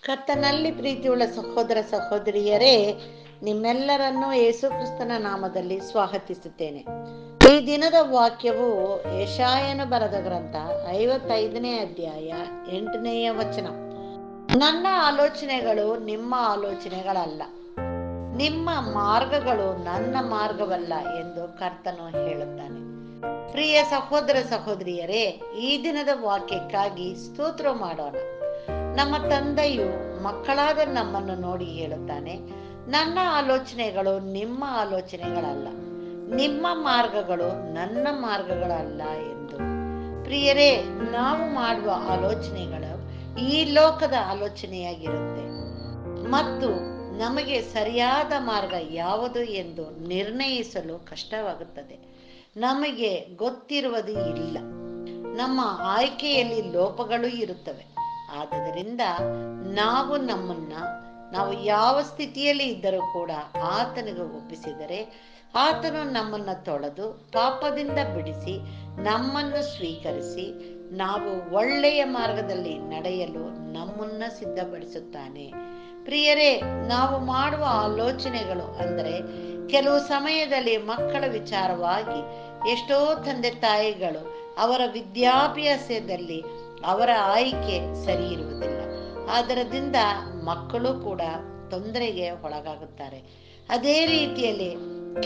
ಕರ್ತನಲ್ಲಿ ಪ್ರೀತಿಯುಳ್ಳ ಸಹೋದರ ಸಹೋದರಿಯರೇ, ನಿಮ್ಮೆಲ್ಲರನ್ನೂ ಯೇಸು ಕ್ರಿಸ್ತನ ನಾಮದಲ್ಲಿ ಸ್ವಾಗತಿಸುತ್ತೇನೆ. ಈ ದಿನದ ವಾಕ್ಯವು ಯೆಶಾಯನು ಬರೆದ ಗ್ರಂಥ 55ನೇ ಅಧ್ಯಾಯ 8ನೇ ವಚನ. ನನ್ನ ಆಲೋಚನೆಗಳು ನಿಮ್ಮ ಆಲೋಚನೆಗಳಲ್ಲ, ನಿಮ್ಮ ಮಾರ್ಗಗಳು ನನ್ನ ಮಾರ್ಗವಲ್ಲ ಎಂದು ಕರ್ತನು ಹೇಳುತ್ತಾನೆ. ಪ್ರಿಯ ಸಹೋದರ ಸಹೋದರಿಯರೇ, ಈ ದಿನದ ವಾಕ್ಯಕ್ಕಾಗಿ ಸ್ತೋತ್ರ ಮಾಡೋಣ. ನಮ್ಮ ತಂದೆಯು ಮಕ್ಕಳಾದ ನಮ್ಮನ್ನು ನೋಡಿ ಹೇಳುತ್ತಾನೆ, ನನ್ನ ಆಲೋಚನೆಗಳು ನಿಮ್ಮ ಆಲೋಚನೆಗಳಲ್ಲ, ನಿಮ್ಮ ಮಾರ್ಗಗಳು ನನ್ನ ಮಾರ್ಗಗಳಲ್ಲ ಎಂದು. ಪ್ರಿಯರೇ, ನಾವು ಮಾಡುವ ಆಲೋಚನೆಗಳು ಈ ಲೋಕದ ಆಲೋಚನೆಯಾಗಿರುತ್ತೆ ಮತ್ತು ನಮಗೆ ಸರಿಯಾದ ಮಾರ್ಗ ಯಾವುದು ಎಂದು ನಿರ್ಣಯಿಸಲು ಕಷ್ಟವಾಗುತ್ತದೆ. ನಮಗೆ ಗೊತ್ತಿರುವುದು ಇಲ್ಲ, ನಮ್ಮ ಆಯ್ಕೆಯಲ್ಲಿ ಲೋಪಗಳು ಇರುತ್ತವೆ. ಆದ್ದರಿಂದ ನಾವು ಯಾವ ಸ್ಥಿತಿಯಲ್ಲಿ ಇದ್ದರೂ ಕೂಡ ಆತನಿಗೆ ಒಪ್ಪಿಸಿದರೆ ಆತನು ನಮ್ಮನ್ನು ತೊಳೆದು ಪಾಪದಿಂದ ಬಿಡಿಸಿ ನಮ್ಮನ್ನು ಸ್ವೀಕರಿಸಿ ನಾವು ಒಳ್ಳೆಯ ಮಾರ್ಗದಲ್ಲಿ ನಡೆಯಲು ನಮ್ಮನ್ನು ಸಿದ್ಧಪಡಿಸುತ್ತಾನೆ. ಪ್ರಿಯರೇ, ನಾವು ಮಾಡುವ ಆಲೋಚನೆಗಳು ಅಂದರೆ ಕೆಲವು ಸಮಯದಲ್ಲಿ ಮಕ್ಕಳ ವಿಚಾರವಾಗಿ ಎಷ್ಟೋ ತಂದೆ ತಾಯಿಗಳು ಅವರ ವಿದ್ಯಾಭ್ಯಾಸದಲ್ಲಿ ಅವರ ಆಯ್ಕೆ ಸರಿ ಇರುವುದಿಲ್ಲ. ಆದ್ದರಿಂದ ಮಕ್ಕಳು ಕೂಡ ತೊಂದರೆಗೆ ಒಳಗಾಗುತ್ತಾರೆ. ಅದೇ ರೀತಿಯಲ್ಲಿ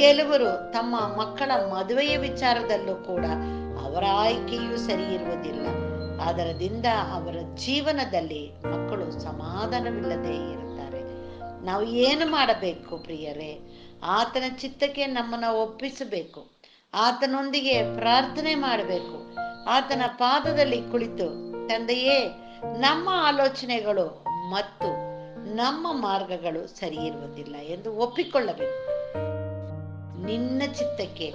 ಕೆಲವರು ತಮ್ಮ ಮಕ್ಕಳ ಮದುವೆಯ ವಿಚಾರದಲ್ಲೂ ಕೂಡ ಅವರ ಆಯ್ಕೆಯೂ ಸರಿ ಇರುವುದಿಲ್ಲ. ಅದರಿಂದ ಅವರ ಜೀವನದಲ್ಲಿ ಮಕ್ಕಳು ಸಮಾಧಾನವಿಲ್ಲದೆ ಇರುತ್ತಾರೆ. ನಾವು ಏನು ಮಾಡಬೇಕು ಪ್ರಿಯರೇ? ಆತನ ಚಿತ್ತಕ್ಕೆ ನಮ್ಮನ್ನು ಒಪ್ಪಿಸಬೇಕು. ಆತನೊಂದಿಗೆ ಪ್ರಾರ್ಥನೆ ಮಾಡಬೇಕು. ಆತನ ಪಾದದಲ್ಲಿ ಕುಳಿತು, ತಂದೆಯೇ, ನಮ್ಮ ಆಲೋಚನೆಗಳು ಮತ್ತು ನಮ್ಮ ಮಾರ್ಗಗಳು ಸರಿ ಇರುವುದಿಲ್ಲ ಎಂದು ಒಪ್ಪಿಕೊಳ್ಳಬೇಕು. ನಿನ್ನ ಚಿತ್ತಕ್ಕೆ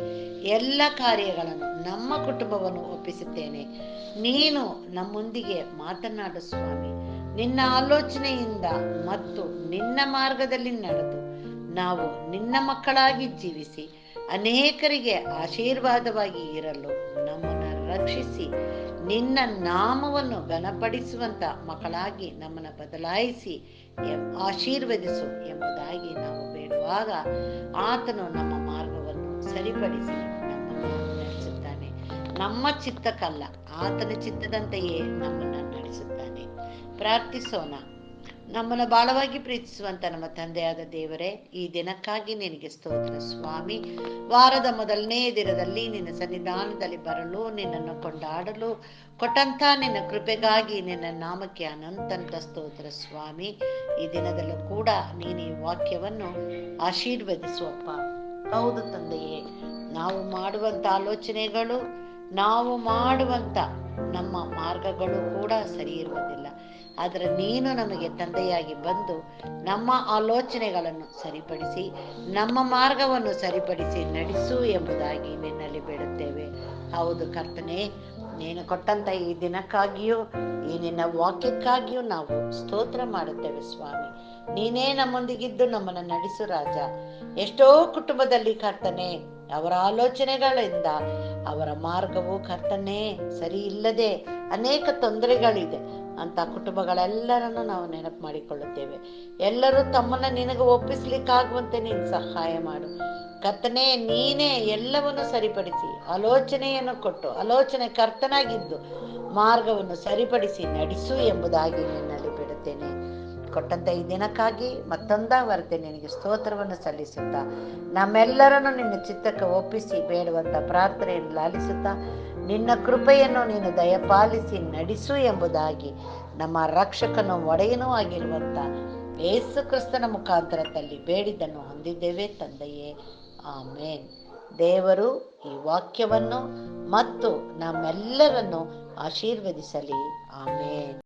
ಎಲ್ಲ ಕಾರ್ಯಗಳನ್ನು, ನಮ್ಮ ಕುಟುಂಬವನ್ನು ಒಪ್ಪಿಸುತ್ತೇನೆ. ನೀನು ನಮ್ಮೊಂದಿಗೆ ಮಾತನಾಡು ಸ್ವಾಮಿ. ನಿನ್ನ ಆಲೋಚನೆಯಿಂದ ಮತ್ತು ನಿನ್ನ ಮಾರ್ಗದಲ್ಲಿ ನಡೆದು ನಾವು ನಿನ್ನ ಮಕ್ಕಳಾಗಿ ಜೀವಿಸಿ ಅನೇಕರಿಗೆ ಆಶೀರ್ವಾದವಾಗಿ ಇರಲು ನಮ್ಮನ್ನು ರಕ್ಷಿಸಿ ನಿನ್ನ ನಾಮವನ್ನು ಘನಪಡಿಸುವಂತ ಮಕ್ಕಳಾಗಿ ನಮ್ಮನ್ನು ಬದಲಾಯಿಸಿ ಆಶೀರ್ವದಿಸು ಎಂಬುದಾಗಿ ನಾವು ಬೇಡುವಾಗ ಆತನು ನಮ್ಮ ಮಾರ್ಗವನ್ನು ಸರಿಪಡಿಸಿ ನಮ್ಮನ್ನು ನಡೆಸುತ್ತಾನೆ. ನಮ್ಮ ಚಿತ್ತಕ್ಕಲ್ಲ, ಆತನ ಚಿತ್ತದಂತೆಯೇ ನಮ್ಮನ್ನು ನಡೆಸುತ್ತಾನೆ. ಪ್ರಾರ್ಥಿಸೋಣ. ನಮ್ಮನ್ನು ಬಾಳವಾಗಿ ಪ್ರೀತಿಸುವಂತ ನಮ್ಮ ತಂದೆಯಾದ ದೇವರೇ, ಈ ದಿನಕ್ಕಾಗಿ ನಿನಗೆ ಸ್ತೋತ್ರ ಸ್ವಾಮಿ. ವಾರದ ಮೊದಲನೇ ದಿನದಲ್ಲಿ ನಿನ್ನ ಸನ್ನಿಧಾನದಲ್ಲಿ ಬರಲು, ನಿನ್ನನ್ನು ಕೊಂಡಾಡಲು ಕೊಟ್ಟಂತ ನಿನ್ನ ಕೃಪೆಗಾಗಿ ನಿನ್ನ ನಾಮಕ್ಕೆ ಅನಂತ ಸ್ತೋತ್ರ ಸ್ವಾಮಿ. ಈ ದಿನದಲ್ಲೂ ಕೂಡ ನೀನು ಈ ವಾಕ್ಯವನ್ನು ಆಶೀರ್ವದಿಸುವಪ್ಪ. ಹೌದು ತಂದೆಯೇ, ನಾವು ಮಾಡುವಂತ ಆಲೋಚನೆಗಳು, ನಾವು ಮಾಡುವಂತ ನಮ್ಮ ಮಾರ್ಗಗಳು ಕೂಡ ಸರಿ ಇರುವುದಿಲ್ಲ. ಆದರೆ ನೀನು ನಮಗೆ ತಂದೆಯಾಗಿ ಬಂದು ನಮ್ಮ ಆಲೋಚನೆಗಳನ್ನು ಸರಿಪಡಿಸಿ ನಮ್ಮ ಮಾರ್ಗವನ್ನು ಸರಿಪಡಿಸಿ ನಡೆಸು ಎಂಬುದಾಗಿ ನಿನ್ನಲ್ಲಿ ಬೇಡುತ್ತೇವೆ. ಹೌದು ಕರ್ತನೇ, ನೀನು ಕೊಟ್ಟಂತ ಈ ದಿನಕ್ಕಾಗಿಯೂ ಈ ನಿನ್ನ ವಾಕ್ಯಕ್ಕಾಗಿಯೂ ನಾವು ಸ್ತೋತ್ರ ಮಾಡುತ್ತೇವೆ ಸ್ವಾಮಿ. ನೀನೇ ನಮ್ಮೊಂದಿಗಿದ್ದು ನಮ್ಮನ್ನು ನಡೆಸು ರಾಜ. ಎಷ್ಟೋ ಕುಟುಂಬದಲ್ಲಿ ಕರ್ತನೇ, ಅವರ ಆಲೋಚನೆಗಳಿಂದ ಅವರ ಮಾರ್ಗವು ಕರ್ತನೇ ಸರಿ ಇಲ್ಲದೆ ಅನೇಕ ತೊಂದರೆಗಳಿದೆ. ಅಂತ ಕುಟುಂಬಗಳೆಲ್ಲರನ್ನು ನಾವು ನೆನಪು ಮಾಡಿಕೊಳ್ಳುತ್ತೇವೆ. ಎಲ್ಲರೂ ತಮ್ಮನ್ನು ನಿನಗೆ ಒಪ್ಪಿಸ್ಲಿಕ್ಕಾಗುವಂತೆ ನೀನು ಸಹಾಯ ಮಾಡು ಕರ್ತನೇ. ನೀನೇ ಎಲ್ಲವನ್ನು ಸರಿಪಡಿಸಿ ಆಲೋಚನೆಯನ್ನು ಕೊಟ್ಟು ಆಲೋಚನೆ ಕರ್ತನಾಗಿದ್ದು ಮಾರ್ಗವನ್ನು ಸರಿಪಡಿಸಿ ನಡೆಸು ಎಂಬುದಾಗಿ ನಿನ್ನಲ್ಲಿ ಬಿಡುತ್ತೇನೆ. ಕೊಟ್ಟಂತ ಈ ದಿನಕ್ಕಾಗಿ ಮತ್ತೊಂದಾವರ್ತೆ ನಿನಗೆ ಸ್ತೋತ್ರವನ್ನು ಸಲ್ಲಿಸುತ್ತಾ ನಮ್ಮೆಲ್ಲರನ್ನು ನಿನ್ನ ಚಿತ್ತಕ್ಕೆ ಒಪ್ಪಿಸಿ ಬೇಡುವಂತ ಪ್ರಾರ್ಥನೆಯನ್ನು ಲಾಲಿಸುತ್ತಾ ನಿನ್ನ ಕೃಪೆಯನ್ನು ನೀನು ದಯಪಾಲಿಸಿ ನಡೆಸು ಎಂಬುದಾಗಿ ನಮ್ಮ ರಕ್ಷಕನು ಒಡೆಯನೂ ಆಗಿರುವಂತ ಯೇಸು ಕ್ರಿಸ್ತನ ಮುಖಾಂತರದಲ್ಲಿ ಬೇಡಿದ್ದನ್ನು ಹೊಂದಿದ್ದೇವೆ ತಂದೆಯೇ, ಆಮೇನ್. ದೇವರು ಈ ವಾಕ್ಯವನ್ನು ಮತ್ತು ನಮ್ಮೆಲ್ಲರನ್ನು ಆಶೀರ್ವದಿಸಲಿ. ಆಮೇನ್.